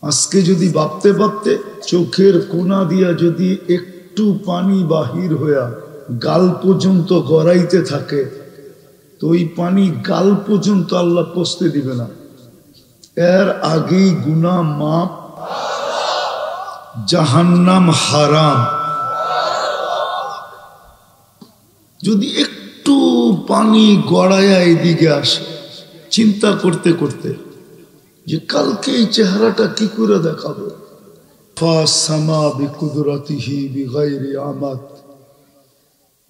আজকে যদি ভাবতে ভাবতে চোখের কোনা দিয়া যদি একটু পানি বাহির হইয়া গাল পর্যন্ত গড়াইতে থাকে, তো ওই পানি গাল পর্যন্ত আল্লাহ পৌঁছতে দিবে না। এর আগেই গুনাহ মাপ, জাহান্নাম হারাম। যদি একটু পানি গড়াইয়া এদিকে আসে, চিন্তা করতে করতে যে কালকে এই চেহারাটা কি করে দেখাবো। ফাসামা বিকুদরাতিহি বিগাইরি আমাদ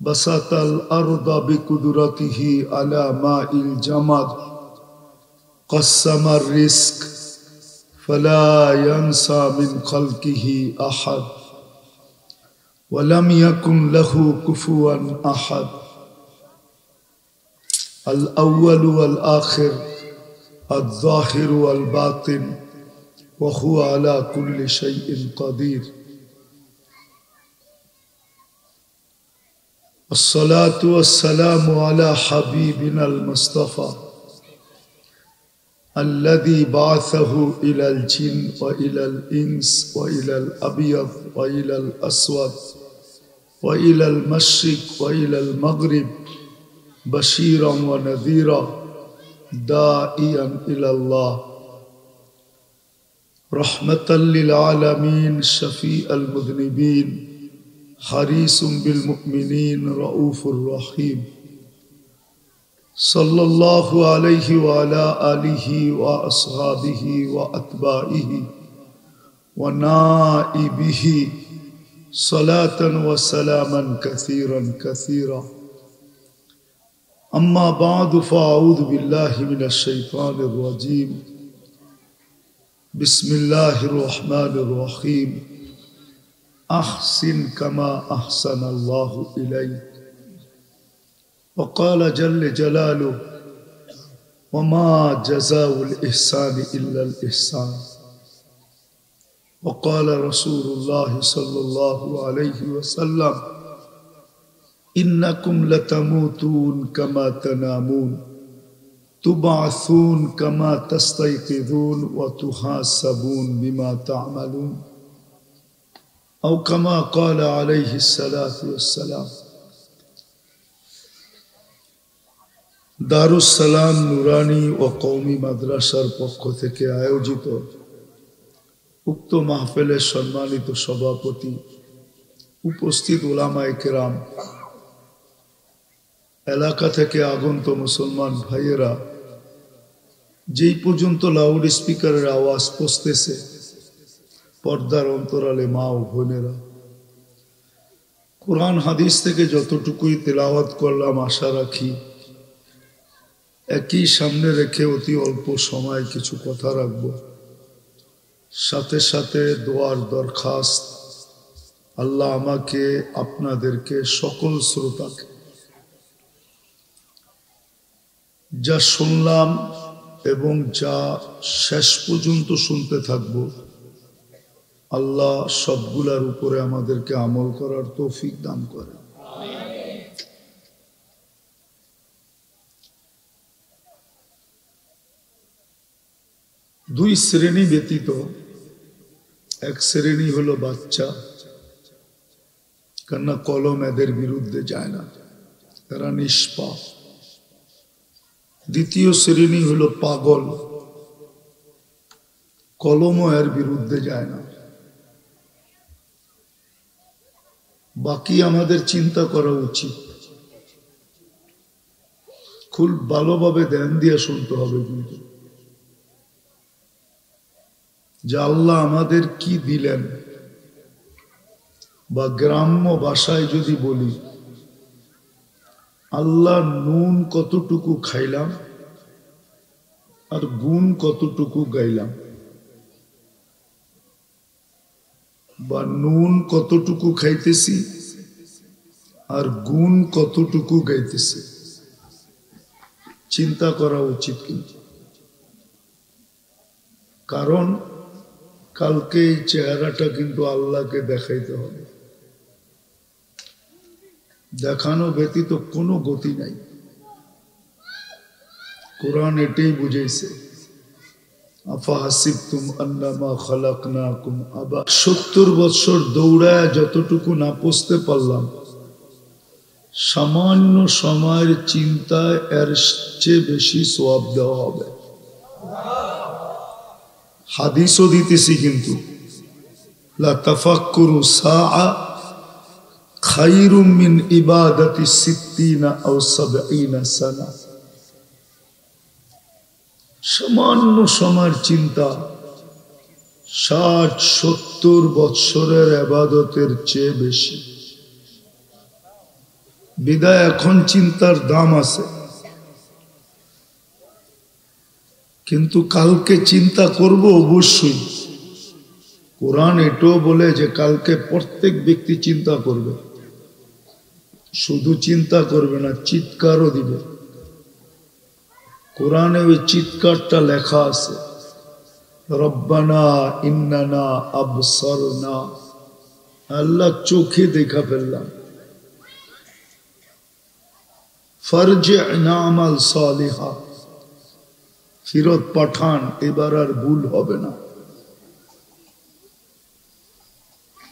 বাসাতাল আরদা বিকুদরাতিহি আলা মাইল জামাদ কাসসামার রিজক ফালা ইয়ানসা মিন খালকিহি আহাদ ওয়ালাম ইয়াকুন লাহু কুফুয়ান আহাদ। আল আউয়ালু ওয়াল আখির الظاهر والباطن وهو على كل شيء قدير. الصلاة والسلام على حبيبنا المصطفى الذي بعثه إلى الجن وإلى الإنس وإلى الأبيض وإلى الأسود وإلى المشرق وإلى المغرب بشيرا ونذيرا داعيا إلى الله رحمة للعالمين شفيع المذنبين حريص بالمؤمنين رؤوف رحيم صلى الله عليه وعلى آله وأصحابه وأتباعه ونائبه صلاة وسلاما كثيرا كثيرا. أما بعد فأعوذ بالله من الشيطان الرجيم. بسم الله الرحمن الرحيم. أحسن كما أحسن الله إليك. وقال جل جلاله وما جزاء الإحسان إلا الإحسان. وقال رسول الله صلى الله عليه وسلم إنكم لتموتون كما تنامون تبعثون كما تستيقظون وتحاسبون بما تعملون أو كما قال عليه الصلاة والسلام. দারুস সালাম নুরানি ও কওমি মাদ্রাসার পক্ষ থেকে আয়োজিত উক্ত মাহফিলের সম্মানিত সভাপতি, উপস্থিত উলামায়ে কেরাম, এলাকা থেকে আগন্ত মুসলমান ভাইয়েরা, যেই পর্যন্ত লাউড স্পিকারের আওয়াজ পৌঁছতেছে, পর্দার অন্তরালে মা ও বোনেরা, কোরআন হাদিস থেকে যতটুকুই তেলাওয়াত করলাম আশা রাখি একই সামনে রেখে অতি অল্প সময় কিছু কথা রাখব। সাথে সাথে দোয়ার দরখাস্ত, আল্লাহ আমাকে আপনাদেরকে সকল শ্রোতাকে যা শুনলাম এবং যা শেষ পর্যন্ত শুনতে থাকব, আল্লাহ সবগুলার উপরে আমাদেরকে আমল করার তৌফিক দান করে। দুই শ্রেণী ব্যতীত এক শ্রেণী হলো বাচ্চা, কেননা কলম এদের বিরুদ্ধে যায় না, এরা নিষ্পাপ। দ্বিতীয় শ্রেণী হলো পাগল, কলমও এর বিরুদ্ধে যায় না। বাকি আমাদের চিন্তা করা উচিত, খুব ভালোভাবে ধ্যান দিয়ে শুনতে হবে কিন্তু, যে আল্লাহ আমাদের কি দিলেন। বা গ্রাম্য ভাষায় যদি বলি, আল্লাহ নুন কতটুকু খাইলাম আর গুণ কতটুকু গাইলাম, বা নুন কতটুকু খাইতেছি আর গুণ কতটুকু গাইতেছি, চিন্তা করা উচিত কিন্তু। কারণ কালকে এই চেহারাটা কিন্তু আল্লাহকে দেখাইতে হবে, দেখানো ব্যতীত কোনো গতি নাই। কোরআন এটাই বুঝাইছে, আফাহাসিবতুম আন্নামা খালাকনাকুম আবা 70 বছর দৌড়ায় যতটুকু না পৌঁছতে পারলাম, সামান্য সময়ের চিন্তায় এর চেয়ে বেশি সওয়াব দেওয়া হবে। হাদিসও দিতেছি কিন্তু, লা তাফাক্কুরু সাআ খায়রুম মিন ইবাদাতি 60 আও 70 সানা। সামান্য সময়ের চিন্তা 60-70 বৎসরের ইবাদতের চেয়ে বেশি। বিদায় এখন চিন্তার দাম আছে, কিন্তু কালকে চিন্তা করব অবশ্যই। কোরআন এটাও বলে যে কালকে প্রত্যেক ব্যক্তি চিন্তা করবে, শুধু চিন্তা করবে না, চিৎকারও দিবে। কোরআনে ওই চিৎকারটা লেখা আছে, রব্বানা ইন্নানা আবসারনা, আল্লাহ চোখে দেখা ফেললাম, ফারজি'না আমাল সালিহা, ফিরত পাঠান, এবার আর ভুল হবে না।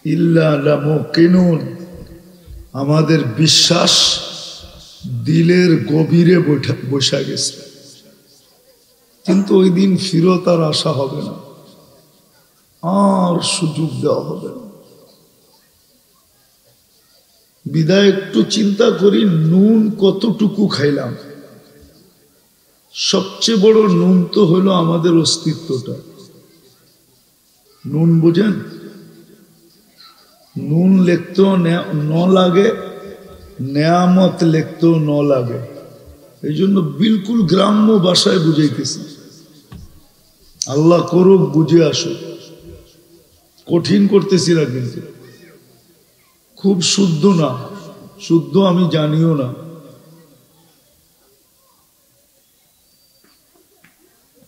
ইল্লা লামুকিনুন, আমাদের বিশ্বাস দিলের গভীরে বসা গেছে, কিন্তু ওই দিন ফিরত আর আশা হবে না, আর সুযোগ দেওয়া হবে না। বিদায় একটু চিন্তা করি, নুন কতটুকু খাইলাম। সবচেয়ে বড় নুন তো হলো আমাদের অস্তিত্বটা। নুন বুঝেন? নুন লিখতেও ন লাগে, নেয়ামত লিখতেও ন লাগে। এই জন্য বিলকুল গ্রাম্য ভাষায় বুঝাইতেছি, আল্লাহ করুক বুঝে আসো, কঠিন করতেছি না, কিন্তু খুব শুদ্ধ না, শুদ্ধ আমি জানিও না।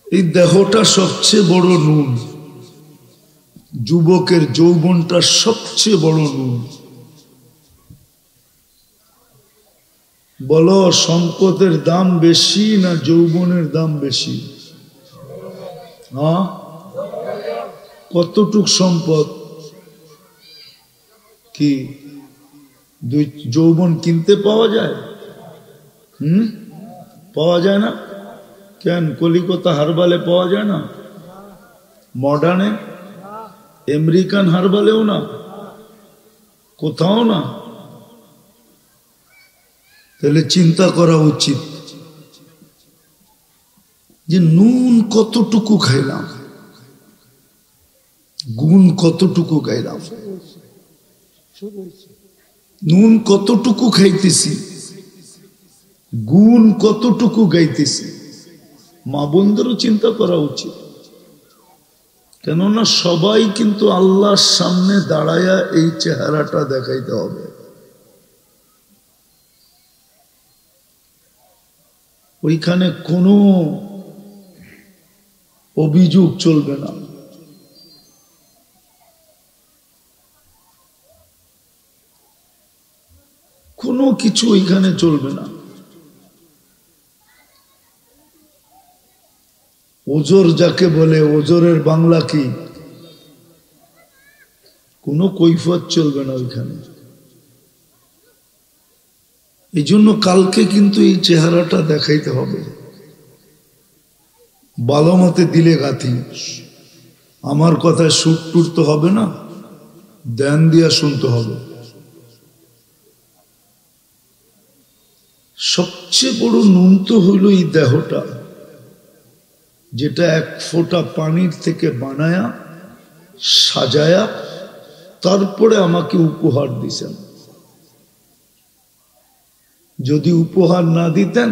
এই দেহটা সবচেয়ে বড় নুন, যুবকের যৌবনটা সবচেয়ে বড় নুন। বলো, সম্পদের দাম বেশি না যৌবনের দাম বেশি? হ্যাঁ, কতটুক সম্পদ? কি দুই যৌবন কিনতে পাওয়া যায়? পাওয়া যায় না কেন? কলিকাতা হারবালে পাওয়া যায় না, মডার্নে, আমেরিকান হারবালেও না, কোথাও না। তাহলে চিন্তা করা উচিত যে নুন কতটুকু খাইলাম, গুণ কতটুকু খাইলাম, নুন কতটুকু খাইতেছি, গুণ কতটুকু গাইতেছি। মা বোনদেরও চিন্তা করা উচিত, কেননা সবাই কিন্তু আল্লাহর সামনে দাঁড়ায়া এই চেহারাটা দেখাইতে হবে। ওইখানে কোনো অভিযোগ চলবে না। কোনো কিছু ওইখানে চলবে না। ওজর যাকে বলে, ওজরের বাংলা কি? কোনো কৈফিয়ত চলবে না ওইখানে। এই জন্য কালকে কিন্তু এই চেহারাটা দেখাইতে হবে, ভালো মতে দিলে গাথি। আমার কথায় সুট টুট তো হবে না, ধ্যান দিয়া শুনতে হবে। সবচেয়ে বড় নুন তো হইল এই দেহটা, যেটা এক ফোঁটা পানির থেকে বানায়া সাজায়া তারপরে আমাকে উপহার দিছেন। যদি উপহার না দিতেন,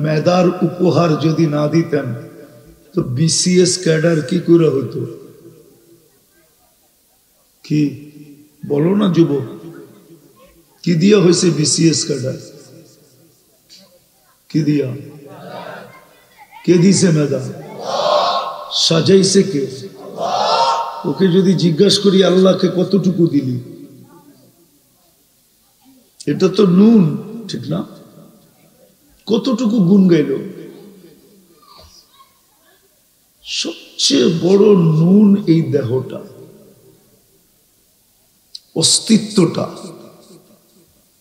মেধার উপহার যদি না দিতেন, তো বিসিএস ক্যাডার কি করে হতো? কি বলো না যুবক, কি দিয়া হয়েছে বিসিএস ক্যাডার? কি দিয়া? কে দিছে মেধা? সাজাইছে কে? ওকে যদি জিজ্ঞাসা করি আল্লাহকে কতটুকু দিলি, এটা তো নুন, ঠিক না? কতটুকু গুণ গাইল? সবচেয়ে বড় নুন এই দেহটা, অস্তিত্বটা।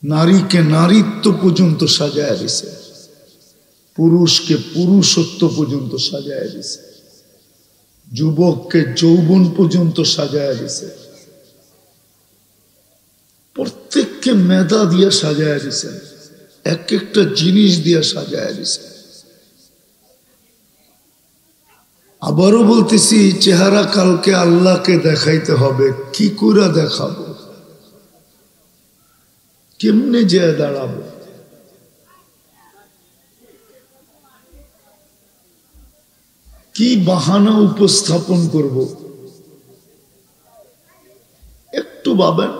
নারীকে নারীত্ব পর্যন্ত সাজায় দিছে, পুরুষকে পুরুষত্ব পর্যন্ত সাজায় দিছে, যুবককে যৌবন পর্যন্ত সাজায় দিছে, প্রত্যেককে মেধা দিয়ে সাজায় দিছে, এক একটা জিনিস দিয়ে সাজায় দিছে। আবারও বলতেছি, চেহারা কালকে আল্লাহকে দেখাইতে হবে। কি করে দেখাবো? কেমনে যে দাঁড়াবো? কি বাহানা উপস্থাপন করব? একটু ভাবেন।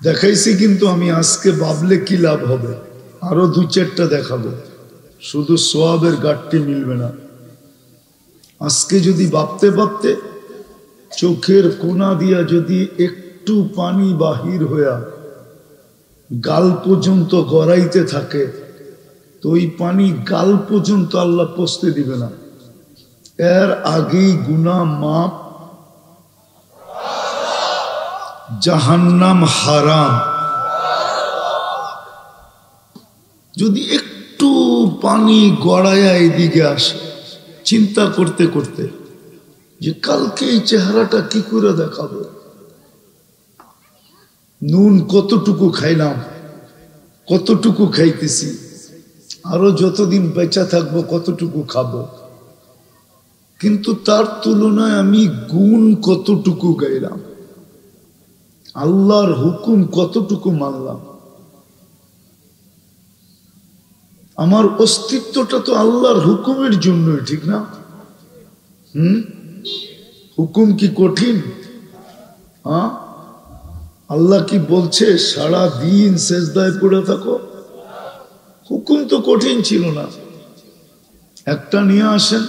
দেখাইছি, কিন্তু আমি আজকে ভাবলে কি লাভ হবে? আরো দু চারটা দেখাবো, শুধু সোয়াবের গাঠটি মিলবে না। আজকে যদি ভাবতে ভাবতে চোখের কোনা দিয়া যদি একটু পানি বাহির হইয়া গাল পর্যন্ত গড়াইতে থাকে, তো ওই পানি গাল পর্যন্ত আল্লাহ পৌঁছতে দিবে না। এর আগেই গুনাহ মাপ, জাহান্নাম হারাম। যদি একটু পানি গড়াইয়া এদিকে আসে, চিন্তা করতে করতে যে কালকে এই চেহারাটা কি করে দেখাবো, নুন কতটুকু খাইলাম, কতটুকু খাইতেছি, আরো যতদিন বেঁচে থাকবো কতটুকু খাবো, কিন্তু তার তুলনায় আমি গুণ কতটুকু গাইলাম, আল্লাহর হুকুম কতটুকু মানলাম। আমার অস্তিত্বটা তো আল্লাহর হুকুমের জন্যই, ঠিক না? হুকুম কি কঠিন? আল্লাহ কি বলছে সারা দিন সেজদায় পড়ে থাকো? হুকুম তো কঠিন ছিল না। একটা নিয়ে আসেন।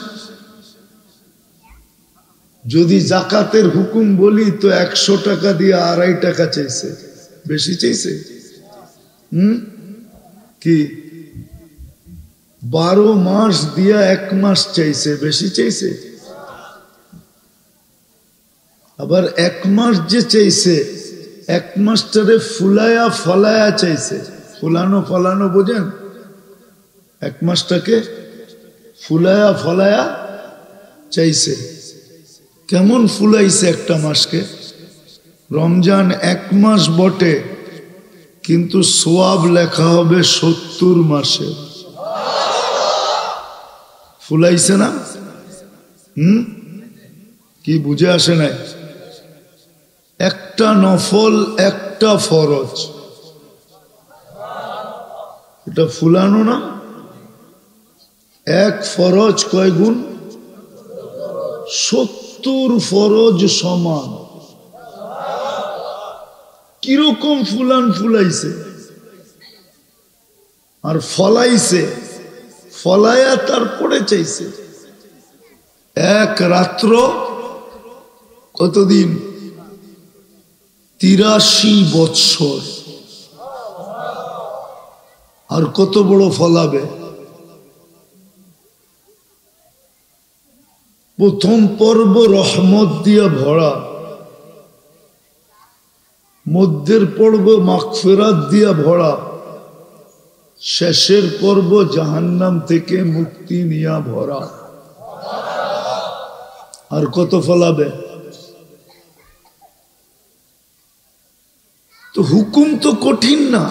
যদি জাকাতের হুকুম বলি তো 100 টাকা দিয়ে 2.5 টাকা চাইছে, বেশি চাইছে? কি 12 মাস দিয়া 1 মাস চাইছে, বেশি চাইছে? আবার 1 মাস যে চাইছে, 1 মাসটারে ফুলায়া ফলায়া চাইছে। ফুলানো ফলানো বোঝেন? 1 মাসটাকে ফুলায়া ফলায়া চাইছে। কেমন ফুলাইছে একটা মাসকে? রমজান 1 মাস বটে, কিন্তু সোয়াব লেখা হবে 70 মাসে। ফুলাইছে না? কি বুঝে আসে নাই? একটা নফল, একটা ফরজ, এটা ফুলানো না? এক ফরজ কয় গুণ? 70 ফরজ সমান। কিরকম ফুলাইছে আর ফলাইছে, ফলায়া তারপরে চাইছে। এক রাত্র কতদিন? 83 বৎসর। আর কত বড় ফলাবে? প্রথম পর্ব রহমত দিয়া ভরা, মধ্যের পর্ব মাগফিরাত দিয়া ভরা, শেষের পর্ব জাহান্নাম থেকে মুক্তি নিয়া ভরা। আর কত ফলাবে? তো হুকুম তো কঠিন না,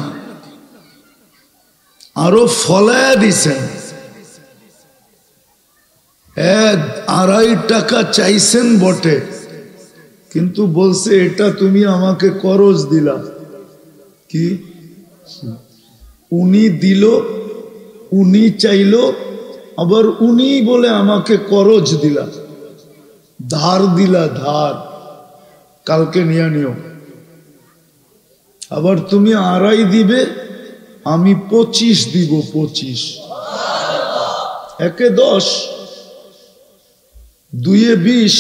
আরো ফলায়া দিছেন। 2.5 টাকা চাইছেন বটে, কিন্তু বলছে এটা তুমি আমাকে করজ দিলা। কি উনি দিল, উনি চাইল, আবার উনি বলে আমাকে করজ দিলা, ধার দিলা, ধার, কালকে নিয়ে নিও। আবার তুমি 2.5 দিবে, আমি 25 দিব, 25। 1 10, 2 20,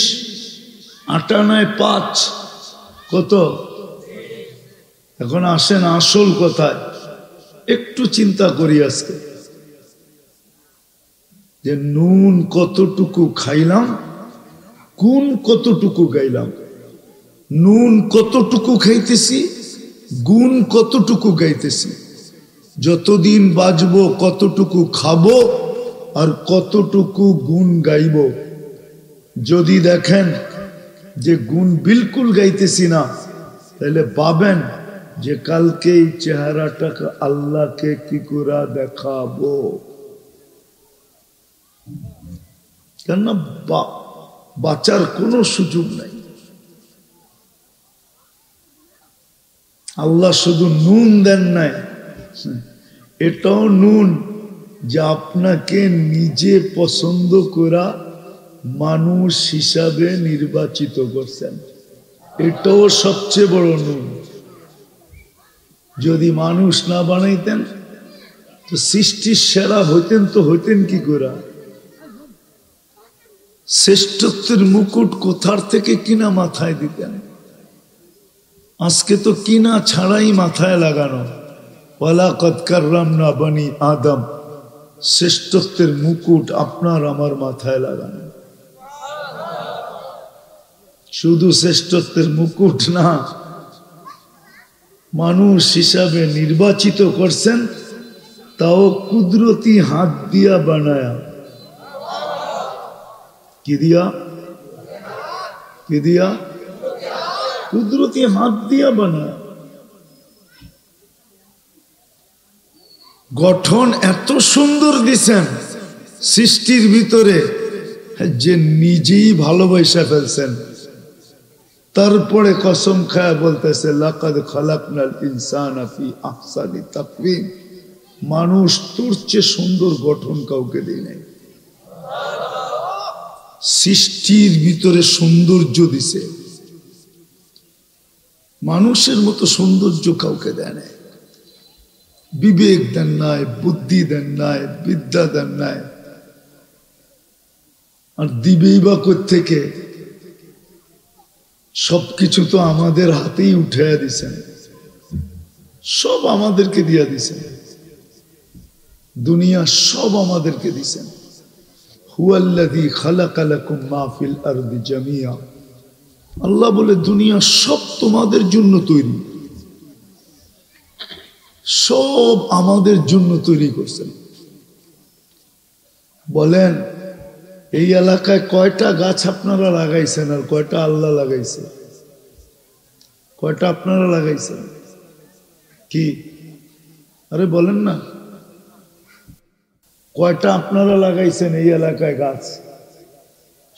8 9 5, কত? এখন আসেন আসল কথায়। একটু চিন্তা করি আজকে। যে নুন কতটুকু খাইলাম, গুণ কতটুকু গাইলাম। নুন কতটুকু খাইতেছি, গুণ কতটুকু গাইতেছি। যতদিন বাঁচব কতটুকু খাবো আর কতটুকু গুণ গাইব। যদি দেখেন যে গুণ বিলকুল গাইতেছি না, তাহলে পাবেন যে কালকে এই চেহারাটাকে আল্লাহকে কি করে দেখাবো। কেননা বাঁচার কোনো সুযোগ নাই। আল্লাহ শুধু নুন দেন নাই, এটাও নুন যে আপনাকে নিজে পছন্দ করা মানুষ হিসাবে নির্বাচিত করছেন। এটাও সবচেয়ে বড় নুন। যদি মানুষ না বানাইতেন তো সৃষ্টির সেরা হইতেন, তো হইতেন কি করে? শ্রেষ্ঠত্বের মুকুট কোথার থেকে কিনা মাথায় দিতেন? আজকে তো কিনা ছাড়াই মাথায় লাগানো। ওয়ালাকাদ কাররামনা বনি আদম, শ্রেষ্ঠত্বের মুকুট আপনার আমার মাথায় লাগানো। শুধু শ্রেষ্ঠত্বের মুকুট না, মানুষ হিসাবে নির্বাচিত করছেন, তাও কুদরতি হাত দিয়া বানায়া। কি দিয়া? কি দিয়া? কুদরতি হাত দিয়া বানায়া। গঠন এত সুন্দর দিছেন সৃষ্টির ভিতরে যে নিজেই ভালোবাসা ফেলছেন। তারপরে কসম খায়া বলতেছে লাকাদ খালাকনাল ইনসানা ফি আহসানি তাকওয়িম, মানুষ তোর চেয়ে সুন্দর গঠন কাউকে দেয় নাই। সৃষ্টির ভিতরে সৌন্দর্য দিছে, মানুষের মতো সৌন্দর্য কাউকে দেয় নাই। বিবেক দেন নাই, বুদ্ধি দেন নাই, বিদ্যা দেন নাই। আর দিবেই বা কোত্থেকে? সবকিছু তো আমাদের হাতেই উঠাইয়া দিছেন, সব আমাদেরকে দিয়া দিছেন। দুনিয়া সব আমাদেরকে দিছেন। হুয়াল্লাযী খালাকা লাকুম মা ফিল আরদি জামিয়া, আল্লাহ বলে দুনিয়া সব তোমাদের জন্য তৈরি, সব আমাদের জন্য তৈরি করছেন। বলেন এই এলাকায় কয়টা গাছ আপনারা লাগাইছেন আর কয়টা আল্লাহ লাগাইছে? কয়টা আপনারা লাগাইছেন? কি আরে বলেন না, কয়টা আপনারা লাগাইছেন এই এলাকায় গাছ?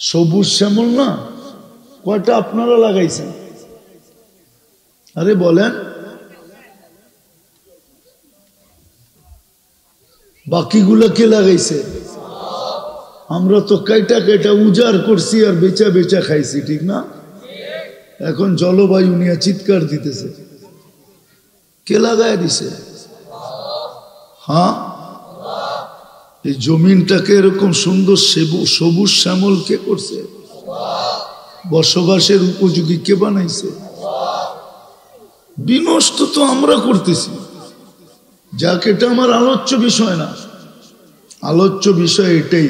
সবুজ শ্যামল না, কয়টা আপনারা লাগাইছেন? আরে বলেন। বাকিগুলো কে লাগাইছে? আমরা তো কাইটা কাইটা উজাড় করছি আর বেচা বেচা খাইছি, ঠিক না? এখন জলবায়ু নিয়ে চিৎকার দিতেছে, কে লাগায় দিছে? হ্যাঁ, এই জমিনটাকে এরকম সুন্দর সবুজ শ্যামল কে করছে? বসবাসের উপযোগী কে বানাইছে? বিনষ্ট তো আমরা করতেছি। যাক, এটা আমার আলোচ্য বিষয় না। আলোচ্য বিষয় এটাই,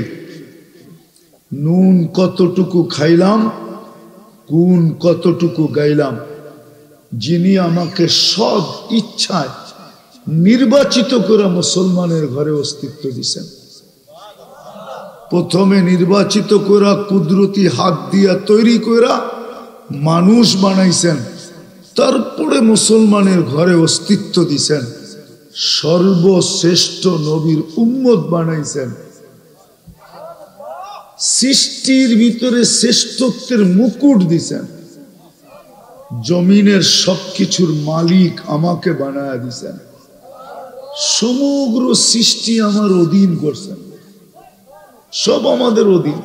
নুন কতটুকু খাইলাম, গুণ কতটুকু গাইলাম। যিনি আমাকে সৎ ইচ্ছায় নির্বাচিত করে মুসলমানের ঘরে অস্তিত্ব দিছেন। প্রথমে নির্বাচিত করা কুদরতি হাত দিয়া তৈরি করা মানুষ বানাইছেন, তারপরে মুসলমানের ঘরে অস্তিত্ব দিছেন। সর্বশ্রেষ্ঠ নবীর উম্মত বানাইছেন। সৃষ্টির ভিতরে শ্রেষ্ঠত্বের মুকুট দিছেন। জমিনের সবকিছুর মালিক আমাকে বানায়া দিছেন। সমগ্র সৃষ্টি আমার অধীন করছেন, সব আমাদের অধীন।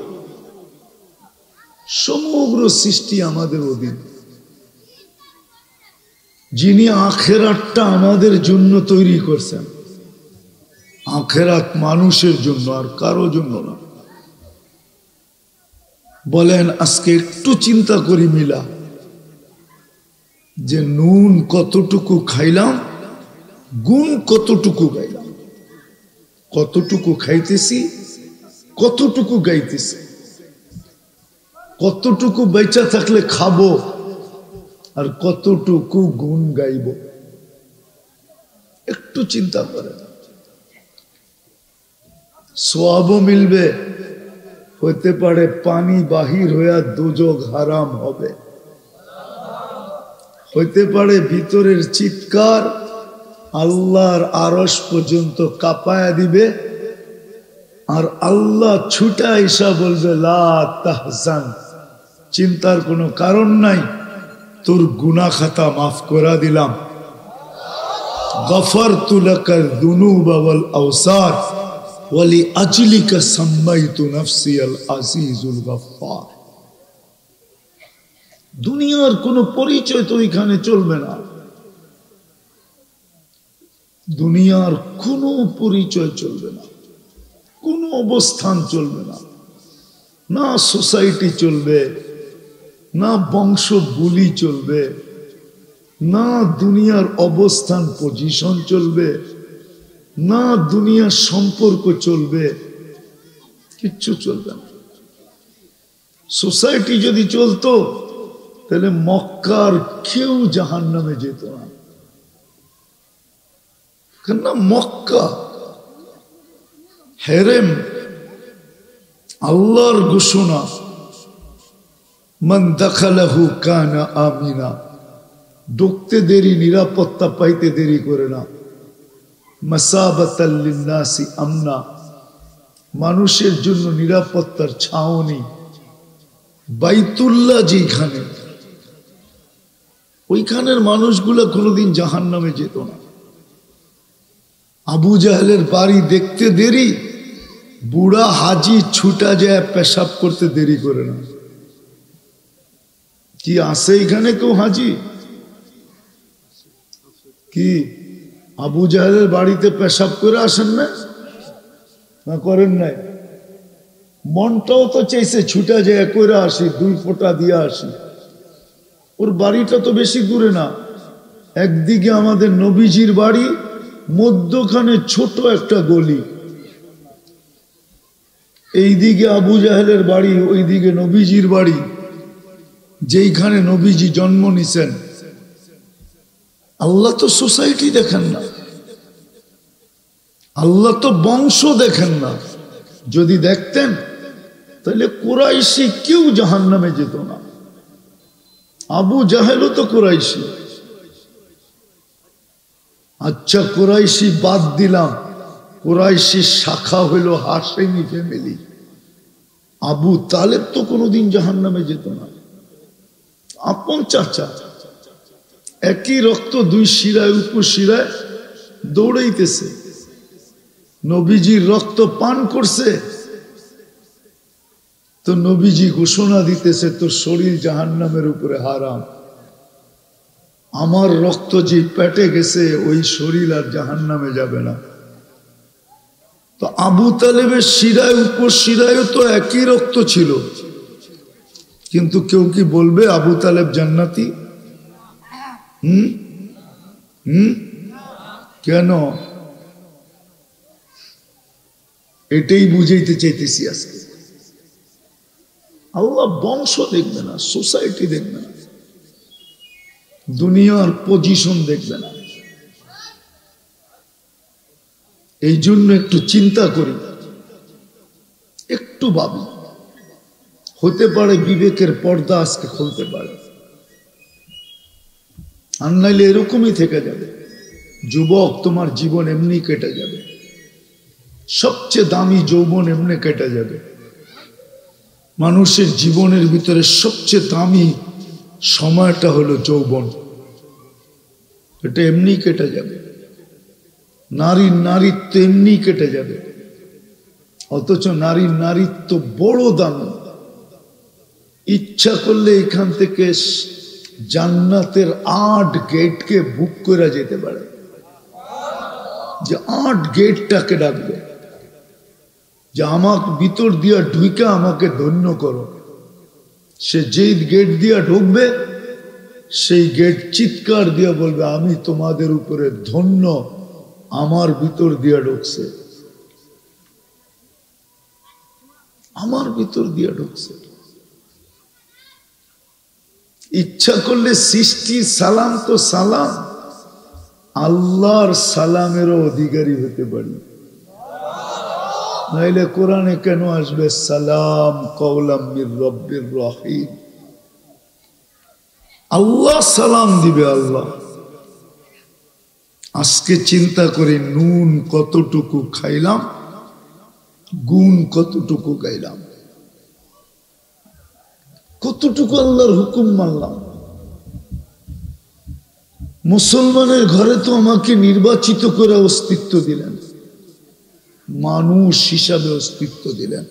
সমগ্র সৃষ্টি আমাদের অধীন। যিনি আখেরাতটা আমাদের জন্য তৈরি করছেন, আখেরাত মানুষের জন্য আর কারো জন্য না। বলেন আজকে একটু চিন্তা করি মিলা, যে নুন কতটুকু খাইলাম, গুণ কতটুকু গাইলাম। কতটুকু খাইতেছি, কতটুকু গাইতেছে, কতটুকু বেঁচে থাকলে খাবো আর কতটুকু গুণ গাইব, একটু চিন্তা করেন। সওয়াবও মিলবে, হতে পারে পানি বাহির হইয়া দুজক হারাম হবে, হইতে পারে ভিতরের চিৎকার আল্লাহর আরশ পর্যন্ত কাঁপায়া দিবে, আর আল্লাহ ছুটা এসা বলবে লা তাহজান, চিন্তার কোনো কারণ নাই, তোর গুনাহ খাতা মাফ করে দিলাম। গফরতু লাকাল যুনুবা ওয়াল আওসার ওয়ালি আজলিকা সাম্মাইতু নাফসি আল আজিজুল গফফার। দুনিয়ার কোনো পরিচয় তো এখানে চলবে না, দুনিয়ার কোনো পরিচয় চলবে না, কোনো অবস্থান চলবে না, না সোসাইটি চলবে, না বংশ বুলি চলবে, না দুনিয়ার অবস্থান পজিশন চলবে, না দুনিয়ার সম্পর্ক চলবে, কিচ্ছু চলবে না। সোসাইটি যদি চলতো তাহলে মক্কার কেউ জাহান্নামে যেত না, কেননা মক্কা হেরেম, আল্লাহর ঘোষণা, মান দাখালাহু কানা আমিনা, ঢুকতে দেরি, নিরাপত্তা পাইতে দেরি করে না। মাসাবাতাল লিন্নাসি আমনা, মানুষের জন্য নিরাপত্তার ছাউনি। বাইতুল্লাহ যেখানে, ওইখানের মানুষগুলা কোনোদিন জাহান্নামে যেত না। আবু জাহেলের বাড়ি দেখতে দেরি, বুড়া হাজি ছুটা যায় পেশাব করতে দেরি করে না। কি আসে এখানে কেউ হাজি? কি আবু জাহেলের বাড়িতে পেশাব করে আসেন না? না করেন নাই? মনটাও তো চাইছে ছুটা যায় করে আসি, 2 ফোঁটা দিয়ে আসি। ওর বাড়িটা তো বেশি দূরে না, একদিকে আমাদের নবীজির বাড়ি, মধ্যখানে ছোট একটা গলি, এইদিকে আবু জাহেলের বাড়ি, ওইদিকে নবীজির বাড়ি, যেইখানে নবীজি জন্ম নিছেন। আল্লাহ তো সোসাইটি দেখেন না, আল্লাহ তো বংশ দেখেন না। যদি দেখতেন তাহলে কুরাইশি কেউ জাহান্নামে যেত না। আবু জাহেলও তো কুরাইশি। আচ্ছা কুরাইশি বাদ দিলাম, কুরাইশি শাখা হইল হাশেমি ফ্যামিলি। আবু তালেব তো কোনোদিন জাহান্নামে যেত না, আপন চাচা, একই রক্ত, 2 শিরায় উপশিরায় দৌড়াইতেছে, নবীজির রক্ত পান করছে, তো নবীজি ঘোষণা দিতেছে তোর শরীর জাহান্নামের উপরে হারাম। আমার রক্ত যে পেটে গেছে ওই শরীর আর জাহান্নামে যাবে না। তো আবু তালেবের শিরায় উপশিরায়ও তো একই রক্ত ছিল, কিন্তু কেউ কি বলবে আবু তালেব জান্নাতি? কেন? এটাই বুঝাইতে চাইতেছি আজকে। আল্লাহ বংশ দেখবে না, সোসাইটি দেখবে না, দুনিয়ার পজিশন দেখবে না। এই জন্য একটু চিন্তা করি, একটু ভাবি, হতে পারে বিবেকের পর্দা আজকে খুলতে পারে, আর নাইলে এরকমই থেকে যাবে। যুবক, তোমার জীবন এমনি কেটে যাবে, সবচেয়ে দামি যৌবন এমনি কেটে যাবে। মানুষের জীবনের ভিতরে সবচেয়ে দামি সময়টা হলো যৌবন, এটা এমনি কেটে যাবে। নারীর নারীত্ব এমনি কেটে যাবে, অথচ নারীর নারীত্ব বড় দামি। ইচ্ছা করলে এখান থেকে জান্নাতের 8 গেটকে বুক করে যেতে পারে, যে 8 গেটটাকে ডাকবে যে আমাকে ভিতর দিয়া ঢুইকা আমাকে ধন্য করো। সে যেই গেট দিয়া ঢুকবে সেই গেট চিৎকার দিয়া বলবে আমি তোমাদের উপরে ধন্য, আমার ভিতর দিয়া ঢুকছে। আমার ভিতর দিয়ে ঢুকছে। ইচ্ছা করলে সৃষ্টির সালাম তো সালাম, আল্লাহর সালামেরও অধিকারী হতে পারি। নাইলে কোরআনে কেন আসবে সালাম কওলাম মির রব্বির রহিম? আল্লাহ সালাম দিবে। আল্লাহ আজকে চিন্তা করি নুন কতটুকু খাইলাম, গুণ কতটুকু গাইলাম, কতটুকু আল্লাহর হুকুম মানলাম। মুসলমানের ঘরে তো আমাকে নির্বাচিত করে অস্তিত্ব দিলেন, মানুষ হিসাবে অস্তিত্ব দিলেন,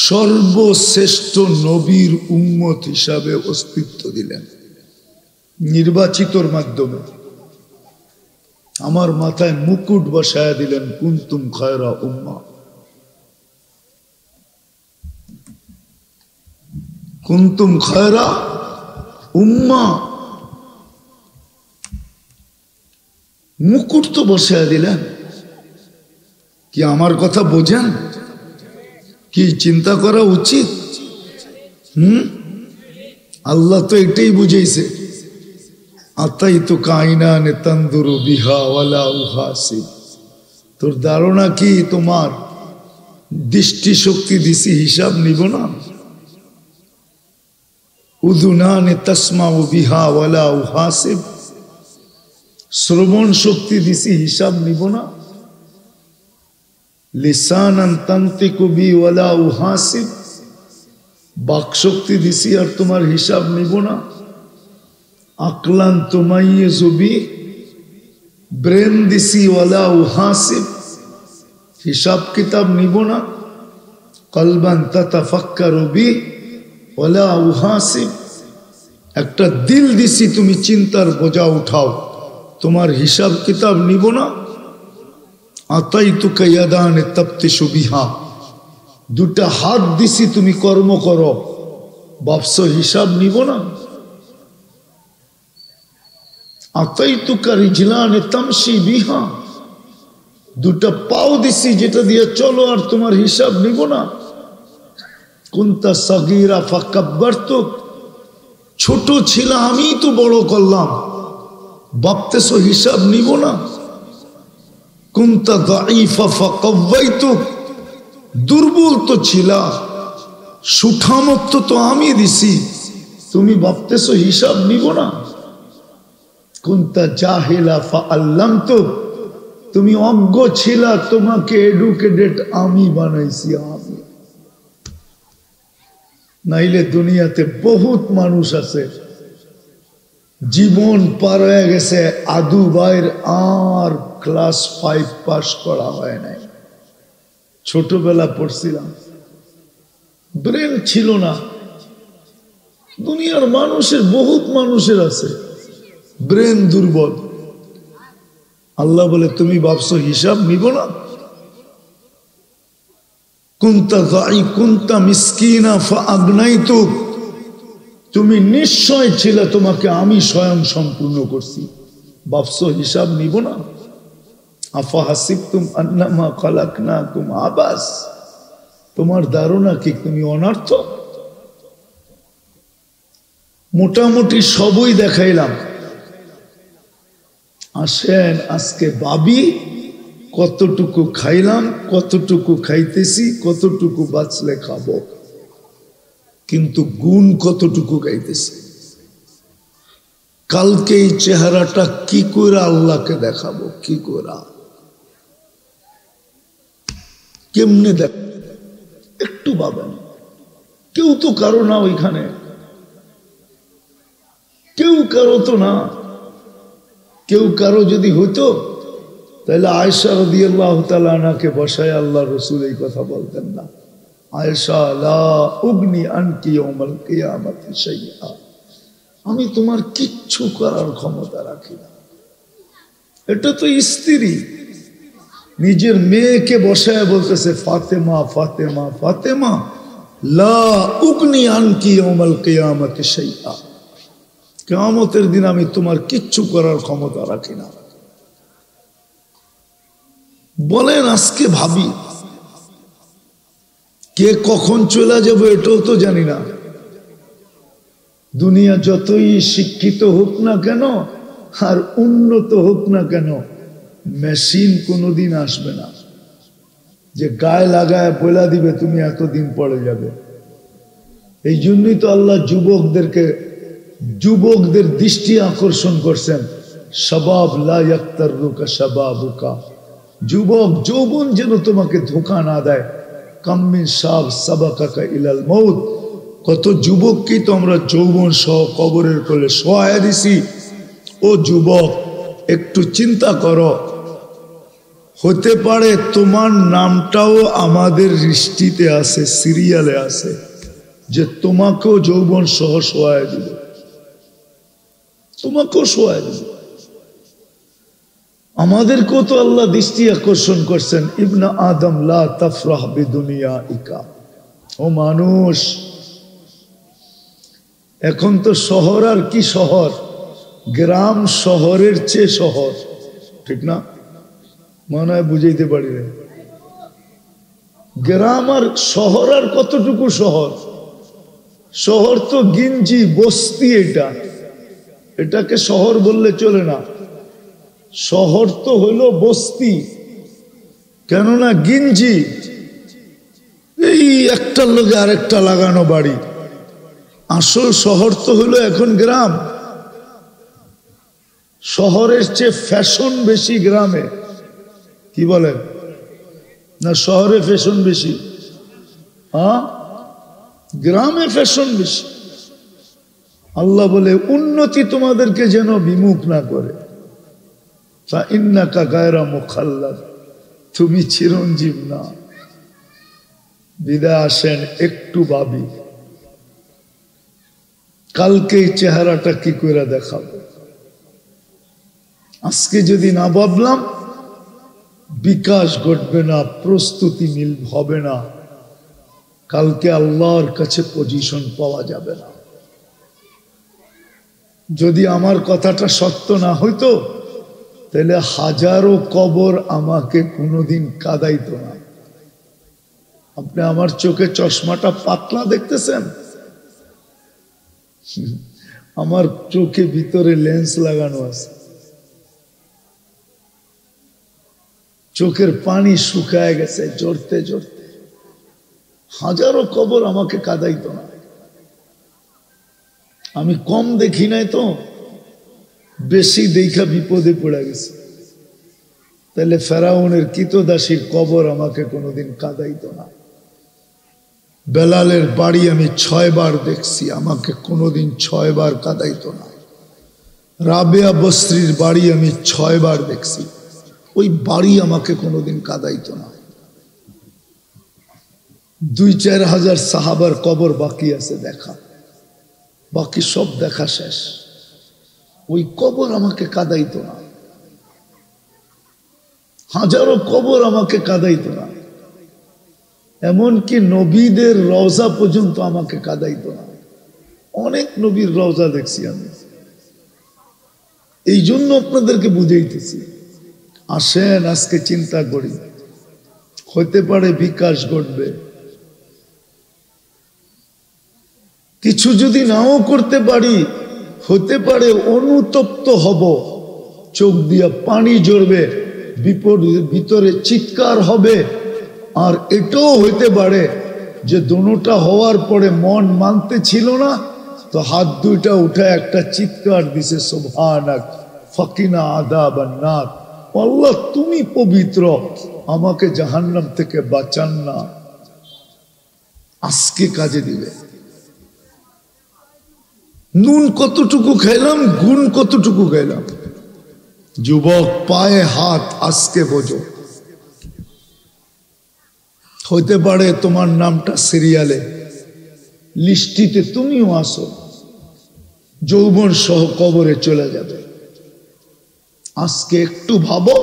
সর্বশ্রেষ্ঠ নবীর উম্মত হিসাবে অস্তিত্ব দিলেন নির্বাচিতর মাধ্যমে। আমার মাথায় মুকুট বসায়া দিলেন, কুনতুম খায়রা উম্মাহ, কুনতুম খায়রা উম্মাহ। মুকুট তো বসায়া দিলেন। কি আমার কথা বোঝেন? কি চিন্তা করা উচিত? আল্লাহ তো এটাই বুঝাইছে, আতাই তো কাইনানে তন্দুরু বিহা ওয়ালা উহাসিব। তোর ধারণা কি তোমার দৃষ্টি শক্তি দিছি, হিসাব নিব না? উযুনানে তাসমাউ বিহা ওয়ালা উহাসিব, শ্রবণ শক্তি দিছি, হিসাব নিব না? লিসানান তানতিকু বি ওয়ালা উহাসিব, বাক শক্তি দিছি আর তোমার হিসাব নিব না? আকলান তুমাইয়িজু বি, ব্রেন দিছি ওয়ালা উহাসিব, হিসাব কিতাব নিব না? কলবান তাতাফাক্কারু বি ওয়ালা উহাসিব, একটা দিল দিছি তুমি চিন্তার বোঝা উঠাও, তোমার হিসাব কিতাব নিব না? আতাইতুকা ইয়াদানে তাফতিশু বিহা, দুটা হাত দিছি তুমি কর্ম করো, ভাবছো হিসাব নিব না? আতাইতুকা রিজলানে তামশি বিহা, দুটা পাও দিছি যেটা দিয়ে চলো, আর তোমার হিসাব নিব না? কুনতা সাগীরা ফাকাব্বারতুক, ছোট ছিল আমি তো বড় করলাম, ভাবতেছো হিসাব নিব না? কুনতা দাঈফা ফাকাওয়াইতুক, দুর্বল তো ছিল, সুঠামত্ব তো আমি দিছি, তুমি ভাবতেছো হিসাব নিব না? কুনতা জাহিলা ফাআল্লামতুক, তুমি অজ্ঞ ছিল, তোমাকে এডুকেটেড আমি বানাইছি আমি। নাইলে দুনিয়াতে বহুত মানুষ আছে জীবন পার হয়ে গেছে, আদু ভাইয়ের আর ক্লাস 5 পাস করা হয় নাই, ছোটবেলা পড়ছিলাম, ব্রেন ছিল না। দুনিয়ার মানুষের বহুত মানুষের আছে ব্রেন দুর্বল। আল্লাহ বলে তুমি ভাবছো হিসাব নিব না? কুনতা মিসকিনা ফাআগনাইতুক, তুমি নিশ্চয় ছিল, তোমাকে আমি স্বয়ং সম্পূর্ণ করছি, ভাবছো হিসাব নিব না? আফাহাসিবতুম আন্নামা খালাকনাকুম আবাস, তোমার ধারণা কি তুমি অনর্থক? মোটামুটি সবই দেখাইলাম। আসেন আজকে ভাবি কতটুকু খাইলাম, কতটুকু খাইতেছি, কতটুকু বাঁচলে খাবো, কিন্তু গুণ কতটুকু গাইতেছি। কালকে এই চেহারাটা কি করে আল্লাহকে দেখাবো, কি করে, কেমনে দেখ, একটু ভাবেন। কেউ তো কারো না ওইখানে, কেউ কারো তো না। কেউ কারো যদি হইতো তাহলে আয়েশা রাদিয়াল্লাহু তাআলা আনহাকে বসায় আল্লাহ রাসূল এই কথা বলতেন না, আয়েশা লা উগনি আনকি ইয়াউমাল কিয়ামাতি শাইআ, আমি তোমার কিচ্ছু করার ক্ষমতা রাখি না। এটা তো স্ত্রী নিজের মেয়েকে বসায় বলতেছে ফাতেমা ফাতেমা ফাতেমা, লা উগনি আনকি ইয়াউমাল কিয়ামাতি শাইআ, কিয়ামতের দিন আমি তোমার কিচ্ছু করার ক্ষমতা রাখি না। বলেন আজকে ভাবি কে কখন চলে যাবো এটাও তো জানি না। দুনিয়া যতই শিক্ষিত হোক না কেন আর উন্নত হোক না কেন, মেশিন কোনোদিন আসবে না যে গায়ে লাগায় বলে দিবে তুমি এতদিন পরে যাবে। এই জন্যই তো আল্লাহ যুবকদের দৃষ্টি আকর্ষণ করছেন, শাবাব লা ইয়াক্তাররুকা শাবাবুকা, যুবক যৌবন যেন তোমাকে ধোঁকা না দেয়। কাম মিন শাব সাবাকাকা ইলাল মউত, কত যুবককেই তো আমরা যৌবন সহ কবরের কোলে শোয়া দিছি। ও যুবক, একটু চিন্তা করো, হতে পারে তোমার নামটাও আমাদের দৃষ্টিতে আছে, সিরিয়ালে আছে, যে তোমাকেও যৌবন সহ শোয়া দিবে, তোমাকেও শোয়া দিবে। আমাদেরকেও তো আল্লাহ দৃষ্টি আকর্ষণ করছেন, ইবনা আদম লা তাফরাহ বিদুনিয়াইকা, ও মানুষ, এখন তো শহর আর কি শহর, গ্রাম শহরের চেয়ে শহর, ঠিক না? মনে হয় বুঝাইতে পারি না। গ্রাম আর শহর আর কতটুকু শহর? শহর তো গিঞ্জি বস্তি, এটাকে শহর বললে চলে না। শহর তো হইল বস্তি, কেননা গিঞ্জি এই একটার লগে আরেকটা লাগানো বাড়ি। আসল শহর তো হইল এখন গ্রাম। শহরের চেয়ে ফ্যাশন বেশি গ্রামে, কি বলেন না? শহরে ফ্যাশন বেশি, হ্যাঁ, গ্রামে ফ্যাশন বেশি। আল্লাহ বলে উন্নতি তোমাদেরকে যেন বিমুখ না করে। ফাইন্নাকা গায়রা মুখাল্লাদ, তুমি চিরঞ্জীব না। বিদায় আসেন, একটু ভাবি কালকে এই চেহারাটা কি করে দেখাবো। আজকে যদি না ভাবলাম, বিকাশ ঘটবে না, প্রস্তুতি হবে না, কালকে আল্লাহর কাছে পজিশন পাওয়া যাবে না। যদি আমার কথাটা সত্য না হইতো, তাহলে হাজারো কবর আমাকে কোনোদিন কাঁদাইতো না। আপনি আমার চোখে চশমাটা পাতলা দেখতেছেন, আমার চোখে ভিতরে লেন্স লাগানো আছে। চোখের পানি শুকায় গেছে জড়তে জড়তে। হাজারো কবর আমাকে কাঁদাইতো না। আমি কম দেখি নাই তো, বেশি দেখা বিপদে পড়ে গেছে। তাহলে ফেরাউনের কৃতদাসীর কবর আমাকে কোনোদিন কাঁদাইতো না। বেলালের বাড়ি আমি 6 বার দেখছি, আমাকে কোনোদিন 6 বার কাঁদাইতো না। রাবেয়া বসরির বাড়ি আমি 6 বার দেখছি, ওই বাড়ি আমাকে কোনোদিন কাঁদাইতো না। 2-4 হাজার সাহাবার কবর বাকি আছে দেখা, বাকি সব দেখা শেষ। ওই কবর আমাকে কাঁদাইতো না। হাজারো কবর আমাকে কাঁদাইতো না। এমনকি নবীদের রওজা পর্যন্ত আমাকে কাঁদাইতো না। অনেক নবীর রওজা দেখছি আমি। এই জন্য আপনাদেরকে বুঝাইতেছি, আসেন আজকে চিন্তা করি, হতে পারে বিকাশ ঘটবে। কিছু যদি নাও করতে পারি, হতে পারে অনুতপ্ত হব, চোখ দিয়া পানি ঝরবে, ভিতরে চিৎকার হবে। আর এটাও হইতে পারে যে দোনোটা হওয়ার পরে মন মানতে ছিল না, তো হাত দুইটা উঠে একটা চিৎকার দিছে, সুবহানাক ফাকিনা আযাবান নার, আল্লাহ তুমি পবিত্র, আমাকে জাহান্নাম থেকে বাঁচান না। আজকে কাজে দিবে। নুন কতটুকু খাইলাম, গুণ কতটুকু খাইলাম। যুবক, পায়ে হাত আজকে বোঝো। হতে পারে তোমার নামটা সিরিয়ালে, লিস্টিতে তুমিও আসো, যৌবন সহ কবরে চলে যাবে। আজকে একটু ভাবো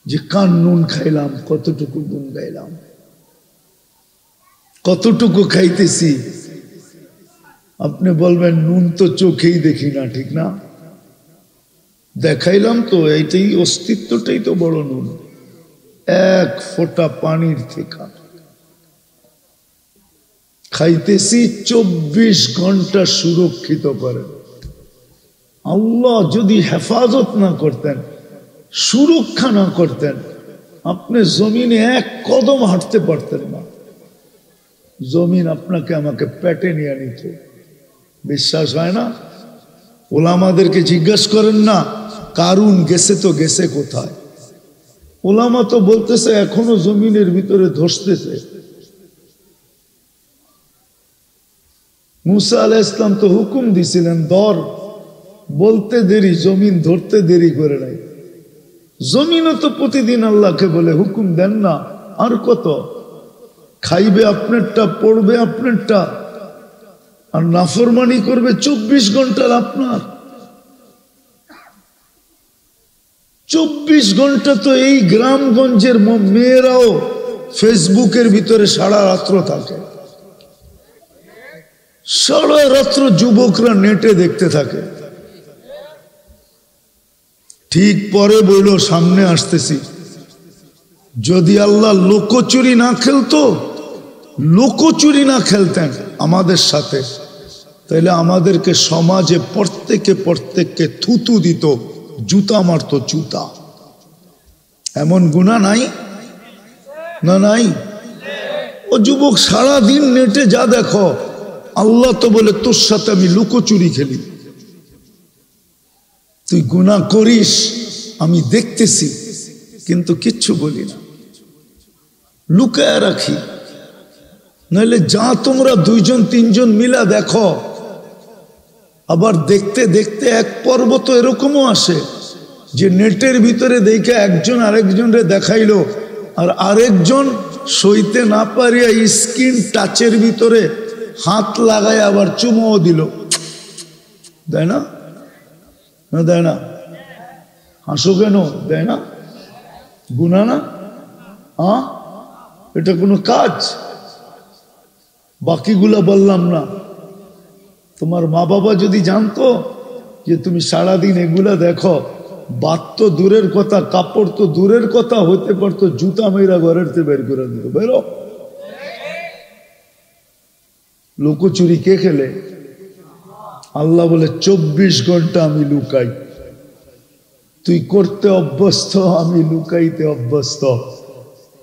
যে কান নুন খাইলাম, কতটুকু গুণ গাইলাম, কতটুকু খাইতেছি। আপনি বলবেন নুন তো চোখেই দেখি না, ঠিক না? দেখাইলাম তো, এইটাই অস্তিত্বটাই তো বড় নুন। 1 ফোঁটা পানির থেকে খাইতেছি 24 ঘন্টা সুরক্ষিত করেন। আল্লাহ যদি হেফাজত না করতেন, সুরক্ষা না করতেন, আপনি জমিনে এক কদম হাঁটতে পারতেন না। জমিন আপনাকে আমাকে পেটে নিয়ে নিত। বিশ্বাস হয় না? ওলামাদেরকে জিজ্ঞাসা করেন না, কারুন গেছে তো গেছে কোথায়? ওলামা তো বলতেছে এখনো জমিনের ভিতরে ধসতেছে। মুসা আলাইহিস সালাম তো হুকুম দিছিলেন ধর, বলতে দেরি, জমিন ধরতে দেরি করে নাই। জমিনও তো প্রতিদিন আল্লাহকে বলে, হুকুম দেন না, আর কত খাইবে আপনারটা, পড়বে আপনারটা, আর নাফরমানি করবে 24 ঘন্টার আপনার। 24 ঘন্টা তো এই গ্রামগঞ্জের মেয়েরাও ফেসবুকের ভিতরে সারা রাত্র থাকে, সারা রাত্র যুবকরা নেটে দেখতে থাকে। ঠিক পরে বইল সামনে আসতেছি, যদি আল্লাহ লোকচুরি না খেলতো, লোকচুরি না খেলতেন আমাদের সাথে, তাহলে আমাদেরকে সমাজে প্রত্যেককে থুতু দিত, জুতা মারত, জুতা। এমন গুনাহ নাই না? নাই? ও যুবক সারাদিন নেটে যা দেখো, আল্লাহ তো বলে তোর সাথে আমি লুকোচুরি খেলি, তুই গুনাহ করিস, আমি দেখতেছি কিন্তু কিচ্ছু বলি না, লুকায় রাখি। নইলে যা তোমরা 2জন 3জন মিলা দেখো, আবার দেখতে দেখতে এক পর্ব তো এরকমও আসে যে নেটের ভিতরে দেখে একজন আরেকজনরে দেখাইলো, আর আরেকজন সইতে না পারিয়া স্ক্রিন টাচের ভিতরে হাত লাগায় আবার চুমোও দিল। দেয় না? না দেয় না? হাসো কেন? দেয় না? গুনাহ না? এটা কোনো কাজ? বাকিগুলা বললাম না। তোমার মা বাবা যদি জানতো যে তুমি সারাদিন এগুলা দেখো, বাত তো দূরের কথা, কাপড় তো দূরের কথা, হইতে পারতো জুতা মেয়েরা ঘরের থেকে বের করে দিত, বেরো। লুকোচুরি কে খেলে? আল্লাহ বলে 24 ঘন্টা আমি লুকাই। তুই করতে অভ্যস্ত, আমি লুকাইতে অভ্যস্ত।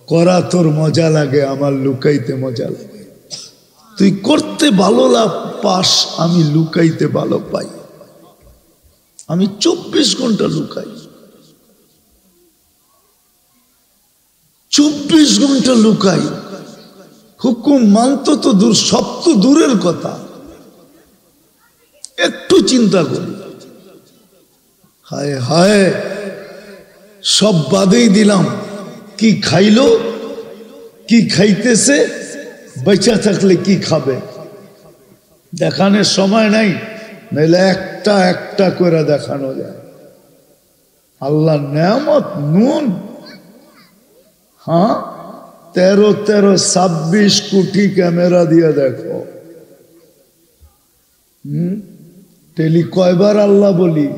করা তোর মজা লাগে, আমার লুকাইতে মজা লাগে। তুই করতে ভালো পাস, আমি লুকাইতে ভালো পাই। আমি 24 ঘন্টা লুকাই, 24 ঘন্টা লুকাই। হুকুম মানত তো দূর, সব তো দূরের কথা। একটু চিন্তা করি, হায় হায়, সব বাদেই দিলাম। কি খাইলো, কি খাইতেছে, বেঁচে থাকলে কি খাবে, দেখানোর সময় নাই, নাইলে একটা একটা করে দেখানো যায়। আল্লাহ নেয়ামত নুন, 13 কোটি ক্যামেরা দিয়ে দেখো। টেলি কয়বার আল্লাহ বলি?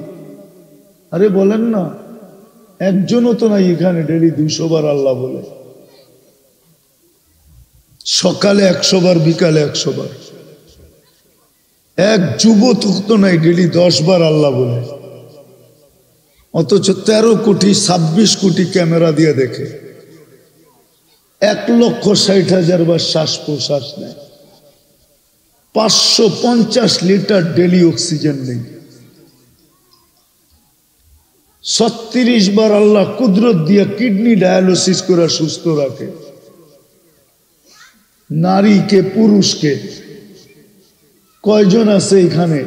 আরে বলেন না, একজনও তো নাই এখানে ডেলি 200 বার আল্লাহ বলে। সকালে 100 বার, বিকালে 100 বার। এক যুবক তো নাই ডেলি 10 বার আল্লাহ বলে, অথচ 13 কোটি ক্যামেরা দিয়ে দেখে। 1,60,000 বার শ্বাস প্রশ্বাস নেয়, 550 লিটার ডেলি অক্সিজেন নেই। 36 বার আল্লাহ কুদরত দিয়ে কিডনি ডায়ালিসিস করে সুস্থ রাখে, নারীকে পুরুষকে। কয়জন আছে এখানে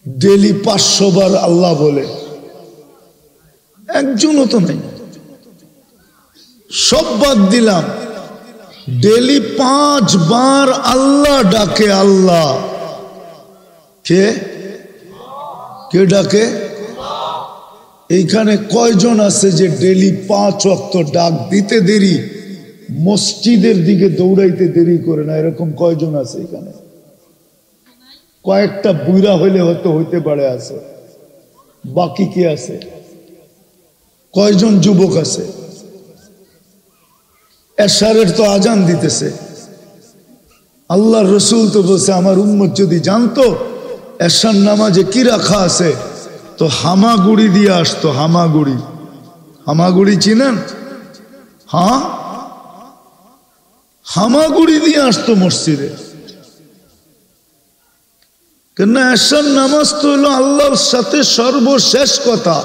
ডেলি 500 বার আল্লাহ বলে? একজনও তো নাই। সব বাদ দিলাম, ডেলি 5 বার আল্লাহ ডাকে। আল্লাহ কে কে ডাকে? এইখানে কয়জন আছে যে ডেলি 5 ওয়াক্ত ডাক দিতে দেরি, মসজিদের দিকে দৌড়াইতে দেরি করে না? এরকম কয়জন আছে এখানে? কয়েকটা বুইরা হইলে হয়তো হইতে পারে আছে, বাকি কি আছে? কয়জন যুবক আছে? এশারের তো আজান দিতেছে, আল্লাহ রসুল তো বলছে আমার উম্মত যদি জানতো এশার নামাজে কি রাখা আছে তো হামাগুড়ি দিয়ে আসতো। হামাগুড়ি, হামাগুড়ি চিনেন? হ্যাঁ, হামাগুড়ি দিয়ে আসতো মসজিদে। কেন? এশার নামাজ তো হলো আল্লাহর সাথে সর্বশেষ কথা।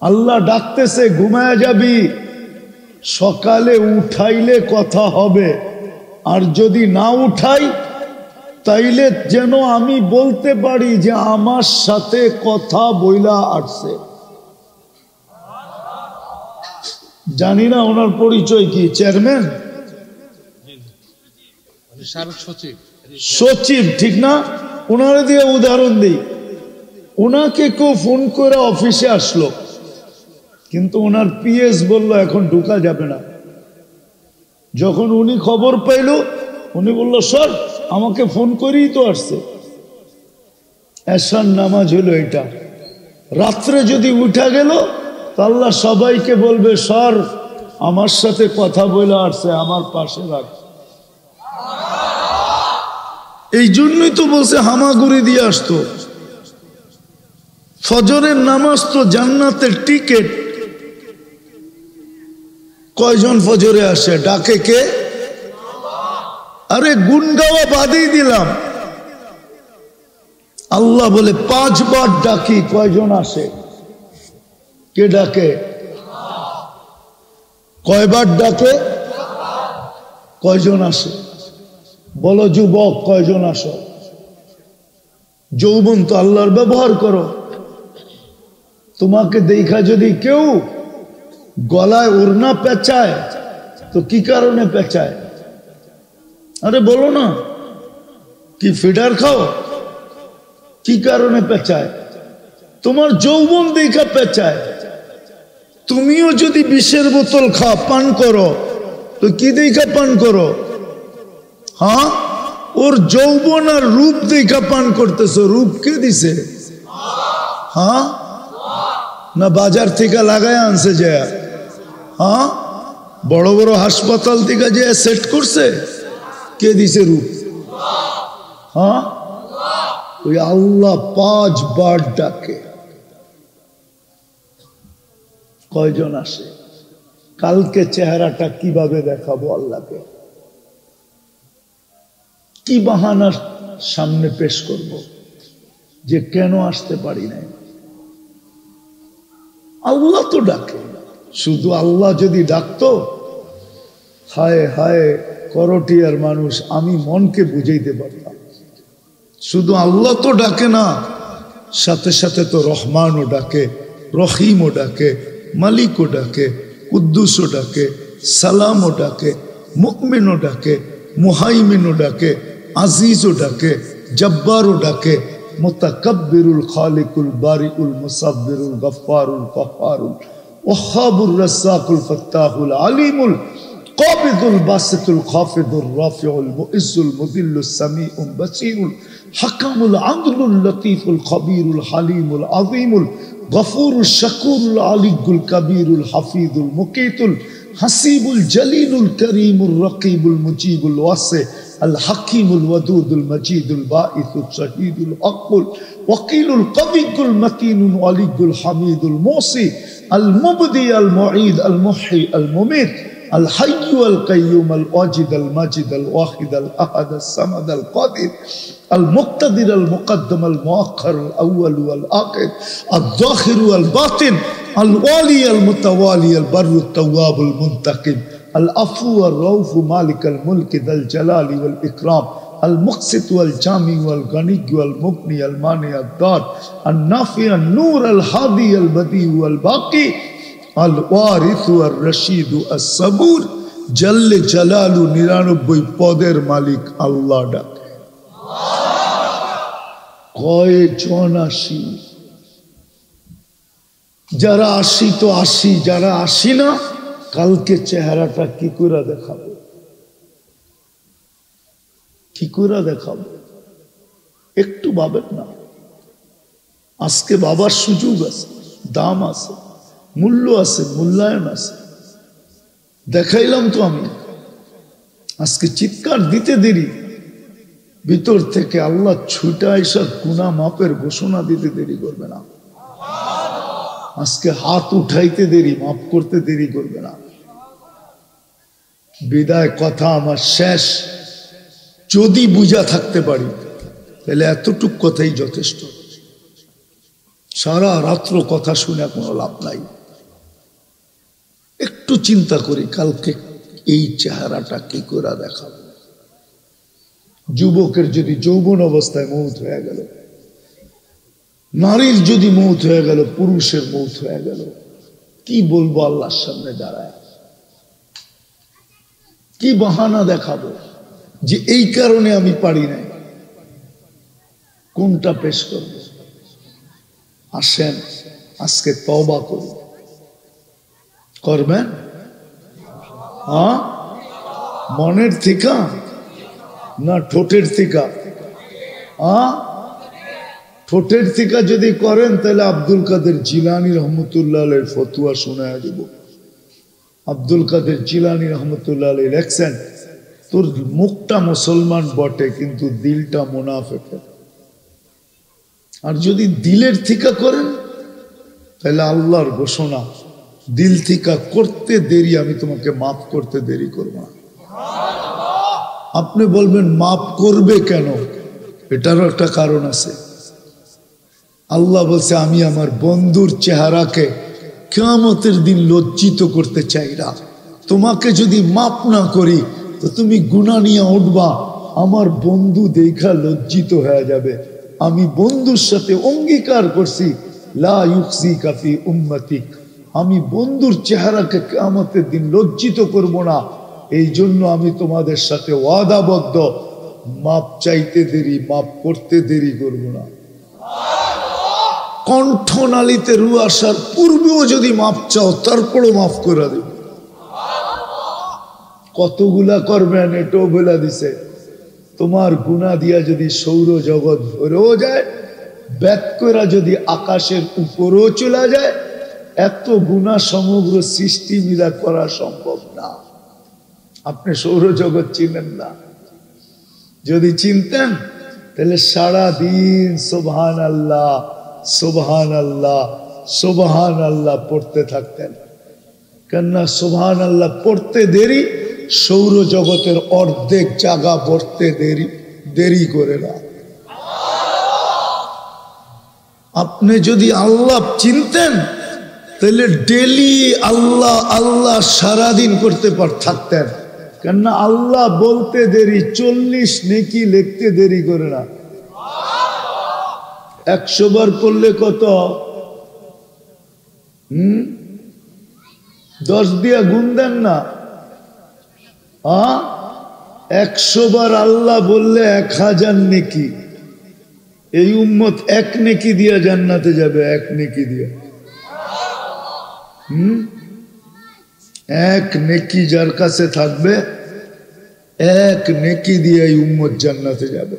আল্লাহ ডাকতেছে ঘুমায় যাবি, সকালে উঠাইলে কথা হবে, আর যদি না উঠাই তাইলে যেন আমি বলতে পারি যে আমার সাথে কথা বইলা আসছে। জানি না ওনার পরিচয় কি, চেয়ারম্যান, সচিব, ঠিক না? ওনারে দিয়ে উদাহরণ দিই, ওনাকে কেউ ফোন করে অফিসে আসলো, কিন্তু ওনার পিএস বলল এখন ঢুকা যাবে না। যখন উনি খবর পাইল, উনি বলল স্যার আমাকে ফোন করেই তো আসছে। এশার নামাজ হলো এটা। রাত্রে যদি উঠা গেল তো আল্লাহ সবাইকে বলবে স্যার আমার সাথে কথা বলে আসছে, আমার পাশে রাখ। এই জন্যই তো বলছে হামাগুড়ি দিয়ে আসতো। ফজরের নামাজ তো জান্নাতের টিকেট। কয়জন ফজরে আসে? ডাকে কে? আরে গুন গাওয়া বাদেই দিলাম, আল্লাহ বলে 5 বার ডাকি, কয়জন আসে? কে ডাকে? কয়বার ডাকে? কয়জন আসে? বলো যুবক, কয়জন আসো? যৌবন তো আল্লাহর ব্যবহার করো। তোমাকে দেখা যদি কেউ গলায় ওড়না পেঁচায় তো কি কারণে পেঁচায়? আরে বলো না, কি ফিডার খাও? কি কারণে পেঁচায়? তোমার যৌবন দেখা পেঁচায়। তুমিও যদি বিষের বোতল পান করো তো কি দেখা পান করো? হ্যাঁ, ওর যৌবন আর রূপ দেখা পান করতেছো। রূপ কে দিছে? হ্যাঁ, না বাজার থেকে লাগায় আনছে যায়? হ্যাঁ, বড় বড় হাসপাতাল থেকে যে সেট করছে? কে দিছে রূপ? হ্যাঁ, ওই আল্লাহ 5 বার ডাকে। কয়জন আসে? কালকে চেহারাটা কিভাবে দেখাবো আল্লাহকে? কি বাহানা সামনে পেশ করব যে কেন আসতে পারি নাই? আল্লাহ তো ডাকে। শুধু আল্লাহ যদি ডাকতো, হায় হায় করটিয়ার মানুষ, আমি মনকে বুঝাইতে পারতাম। শুধু আল্লাহ তো ডাকে না, সাথে সাথে তো রহমানও ডাকে, রহিমও ডাকে, মালিকও ডাকে, কুদ্দুসও ডাকে, সালামও ডাকে, মুমিনও ডাকে, মুহাইমিনও ডাকে, আজিজও ডাকে, জব্বারও ডাকে, মুতাকাব্বিরুল খালিকুল বারিউল মুসাব্বিরুল গফফারুল কহ্হারুল ওয়াহ্হাবুর রাজ্জাকুল ফাত্তাহুল আলিমুল কাবিদুল বাসিতুল খাফিদুর রাফিউল মুইজ্জুল মুদিল্লুস সামিউল বাসীরুল হাকামুল আদলুল লতীফুল খবীরুল হালিমুল আযীমুল গফুরুশ শাকুরুল আলিয়ুল কবীরুল হাফিজুল মুকীতুল হাসিবুল জলিলুল করিমুর রকিবুল মুজিবুল ওয়াসি الحكيم الودود المجيد البائث الشهيد الحق الوكيل القوي المتين الولي الحميد الموصي المبدي المعيد المحيي المميت الحي القيوم الواجد الماجد الواحد الأحد الصمد القادر المقتدر المقدم المؤخر الأول والآخر الظاهر والباطن الوالي المتوالي البر التواب المنتقم العفو والرؤوف مالك الملك ذا الجلال والإكرام المقسط والجامع والغني والمغني المانع الضار النافع النور الهادي البديع والباقي الوارث والرشيد الصبور جل جلاله 99 পদের মালিক আল্লাহ ডাকে। কয়জন আসি? যারা আসি তো আসি, যারা আসি না কালকে চেহারাটা কি করে দেখাবো? কি করে দেখাবো? একটু ভাবেন না। আজকে বাবার সুযোগ আছে, দাম আছে, মূল্য আছে, মূল্যায়ন আছে। দেখাইলাম তো আমি। আজকে চিৎকার দিতে দেরি, ভিতর থেকে আল্লাহ ছুটা এসে গুনাহ মাপের ঘোষণা দিতে দেরি করবে না। আজকে হাত উঠাইতে দেরি, মাফ করতে দেরি করবে না। বিদায় কথা আমার শেষ। যদি বুঝা থাকতে পারি তাহলে এতটুক কথাই যথেষ্ট। সারা রাত্র কথা শুনে কোনো লাভ নাই। একটু চিন্তা করি কালকে এই চেহারাটা কি করে দেখাবো। যুবকের যদি যৌবন অবস্থায় মৌত হয়ে গেল, নারীর যদি মৌত হয়ে গেল, পুরুষের মৌত হয়ে গেল, কি বলবো আল্লাহর সামনে দাঁড়ায়? কি বাহানা দেখাবো যে এই কারণে আমি পারি নাই? কোনটা পেশ করব? আসেন আজকে তওবা করি। করবেন? হ্যাঁ, মনের থেকে না ঠোঁটের থেকে? হ্যাঁ, ঠোঁটের থেকে যদি করেন তাহলে আব্দুল কাদের জিলানী রহমতুল্লাহ আলাইহির ফতোয়া শোনায় দেব। আব্দুল কাদের জিলানী রহমতুল্লাহ আলাইহি লেখছেন, তোর মুখটা মুসলমান বটে কিন্তু দিলটা মুনাফিকের। আর যদি দিলের থেকে করেন তাহলে আল্লাহর ঘোষণা, দিল থেকে করতে দেরি, আমি তোমাকে মাফ করতে দেরি করব না। আপনি বলবেন মাফ করবে কেন? এটারও একটা কারণ আছে। আল্লাহ বলছে আমি আমার বন্ধুর চেহারাকে কিয়ামতের দিন লজ্জিত করতে চাই না। তোমাকে যদি মাফ না করি তো তুমি গুনাহ নিয়ে উঠবা, আমার বন্ধু দেখা লজ্জিত হয়ে যাবে। আমি বন্ধুর সাথে অঙ্গীকার করছি লা ইউখজিকা ফি উম্মতিক, আমি বন্ধুর চেহারাকে কিয়ামতের দিন লজ্জিত করব না। এই জন্য আমি তোমাদের সাথে ওয়াদাবদ্ধ, মাপ চাইতে দেরি, মাপ করতে দেরি করব না। কণ্ঠনালীতে রু আসার পূর্বেও যদি মাপ চাও তারপরও মাফ করে দেব। কতগুলা করবেন এটাও বলে দিছে। তোমার গুনাহ দিয়া যদি সৌর জগৎ ভরেও যায়, ব্যাক করা যদি আকাশের উপরেও চলে যায়, এত গুনাহ সমগ্র সৃষ্টি মিলা করা সম্ভব না। আপনি সৌরজগৎ চিনেন না, যদি চিনতেন তাহলে সারা দিন সুবহান আল্লাহ সুবহান আল্লাহ সুবহান আল্লাহ পড়তে থাকতেন। কেননা সুবহান আল্লাহ পড়তে দেরি, সৌরজগতের অর্ধেক জায়গা ভরতে দেরি করে না। আপনি যদি আল্লাহ চিনতেন তাহলে ডেলি আল্লাহ আল্লাহ সারাদিন করতে থাকতেন। কেননা আল্লাহ বলতে দেরি, 40 নেকি লিখতে দেরি করে না। 100 বার করলে কত? 10 দিয়া গুণ দেন না। 100 বার আল্লাহ বললে 1000 নেকি। এই উম্মত 1 নেকি দিয়া জান্নাতে যাবে, 1 নেকি দিয়া। 1 নেকি যার কাছে থাকবে, 1 নেকি দিয়ে এই উম্মত জান্নাতে যাবে।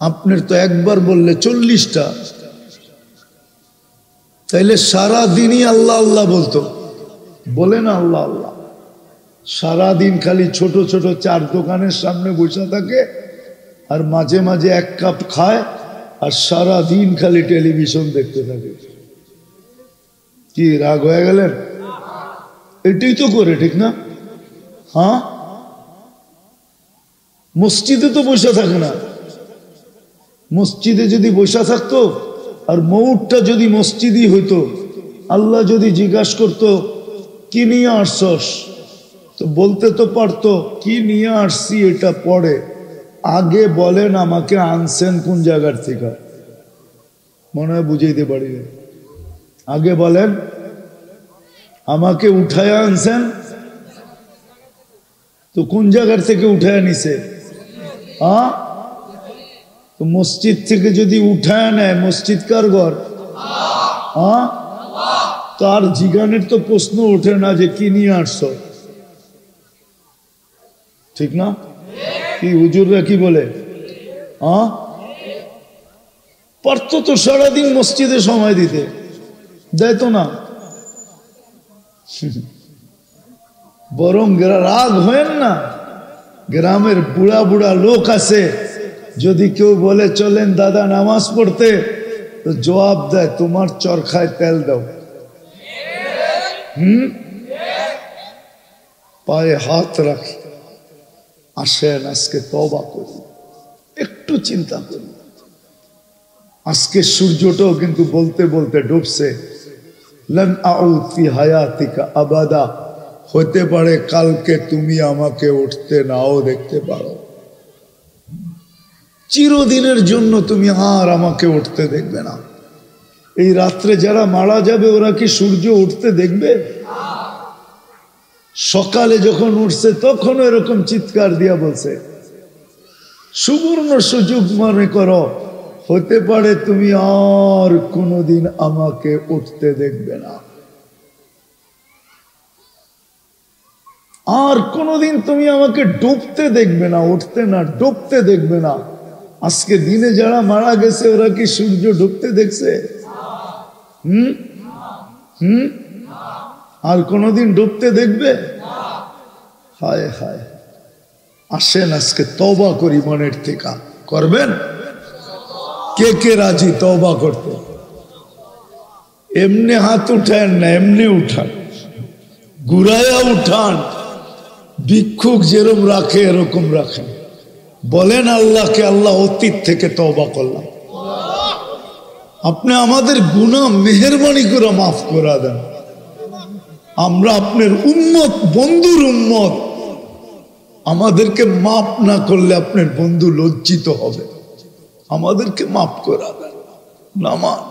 আপনার তো একবার বললে 40টা, তাইলে সারা দিনই আল্লাহ আল্লাহ বলতো। বলে না আল্লাহ আল্লাহ, সারাদিন খালি ছোট ছোট 4 দোকানের সামনে বসে থাকে, আর মাঝে মাঝে 1 কাপ খায়, আর সারা দিন খালি টেলিভিশন দেখতে থাকে। কি রাগ হয়ে গেলেন? এটাই তো করে, ঠিক না? হ্যাঁ, মসজিদে তো বসে থাকে না। মসজিদে যদি বসে থাকতো আর মৌতটা যদি মসজিদই হইতো, আল্লাহ যদি জিজ্ঞাসা করতো কি নিয়ে আসছস, তো বলতে তো পারতো কি নিয়ে আসছি এটা পড়ে, আগে বলেন আমাকে আনছেন কোন জায়গার থেকে। মনে হয় বুঝাইতে পারি না। আগে বলেন আমাকে উঠায় আনছেন, তো কোন জায়গার থেকে উঠায় নিছে? তো মসজিদ থেকে যদি উঠায় নেয়, মসজিদ কার ঘর? তার জিগানের তো প্রশ্ন ওঠে না যে কি নিয়ে আসছ, ঠিক না? কি হুজুররা কি বলে? পারতো তো সারাদিন মসজিদে সময় দিতে, দেয় তো না। বরং রাগ হয়েন না। গ্রামের বুড়া বুড়া লোক আছে, যদি কেউ বলে চলেন দাদা নামাজ পড়তে, তো জবাব দেয় তোমার চরখায় তেল দাও। পায়ে হাত রাখি, আসেন আজকে তওবা করি, একটু চিন্তা করি। আজকে সূর্যটাও কিন্তু বলতে বলতে ডুবছে। লান আউদ ফি হায়াতিকা আবাদা, হতে পারে কালকে তুমি আমাকে উঠতে নাও দেখতে পারো। চিরদিনের জন্য তুমি আর আমাকে উঠতে দেখবে না। এই রাত্রে যারা মারা যাবে ওরা কি সূর্য উঠতে দেখবে? সকালে যখন উঠছে তখন এরকম চিৎকার দিয়া বলছে। সুবর্ণ সুযোগ মনে করো, হতে পারে তুমি আর কোনোদিন আমাকে উঠতে দেখবে না, আর কোনোদিন তুমি আমাকে ডুবতে দেখবে না, উঠতে না ডুবতে দেখবে না। আজকে দিনে যারা মারা গেছে ওরা কি সূর্য ডুবতে দেখছে? আর কোনোদিন ডুবতে দেখবে? হায় হায়। আসেন আজকে তওবা করি মনের থেকে। করবেন? কে কে রাজি তওবা করতে? এমনি হাত উঠান না, এমনি উঠান, ঘুরাইয়া উঠান। ভিক্ষুক যেরকম রাখে এরকম রাখেন। বলেন আল্লাহকে, আল্লাহ অতীত থেকে তওবা করলাম, আপনি আমাদের গুনাহ মেহেরবানি করে মাফ করে দেন। আমরা আপনার উম্মত, বন্ধুর উম্মত, আমাদেরকে মাফ না করলে আপনার বন্ধু লজ্জিত হবে। আমাদেরকে মাফ করে দেন। নামান